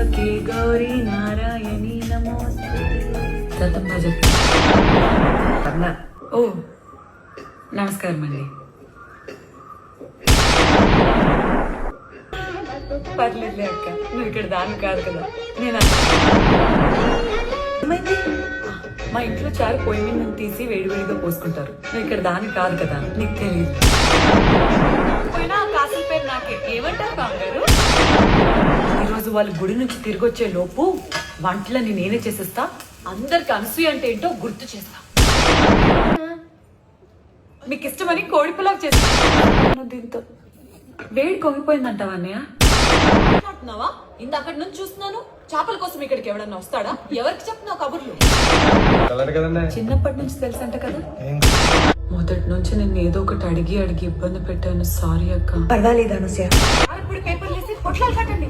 త్రయంబకే గౌరీ నారాయణి నమోస్తుతే. దత్తం భజత్. అన్నా ఓ నమస్కారం అండి. పర్లేదులే అక్క, నువ్వు ఇక్కడ దాన్ని కాదు కదా. నేను ఏమైంది? మా ఇంట్లో చారు పొయ్యి మీద నుంచి తీసి వేడివేడిగా పోసుకుంటారు. నువ్వు ఇక్కడ దాన్ని కాదు కదా, నీకు తెలియదు. పోయినా ఆ కాసుల పేరు నాకే. ఏమంటారు బాగారు? ఈరోజు వాళ్ళు గుడి నుంచి తిరిగి వచ్చే లోపు వంటలని నేనే చేసేస్తా. అందరికి అనసూయ అంటే ఏంటో గుర్తు చేస్తా. మీకు ఇష్టమని కోడి పులావ్ చేస్తా. దీంతో వేడి కొంగిపోయిందంటావా అన్నయ్య? అంటున్నావా? ఇందాకటి నుంచి చూస్తున్నాను. చేపల కోసం ఇక్కడికి ఎవడన్నా వస్తాడా? ఎవరికి చెప్తున్నావు కబుర్లు? చిన్నప్పటి నుంచి తెలుసంట కదా. మొదటి నుంచి నేను ఏదో ఒకటి అడిగి అడిగి ఇబ్బంది పెట్టాను. సారీ అక్క. పర్వాలేదు అనసూయ. ఇప్పుడు పేపర్లు వేసి పొట్లాలు కట్టండి.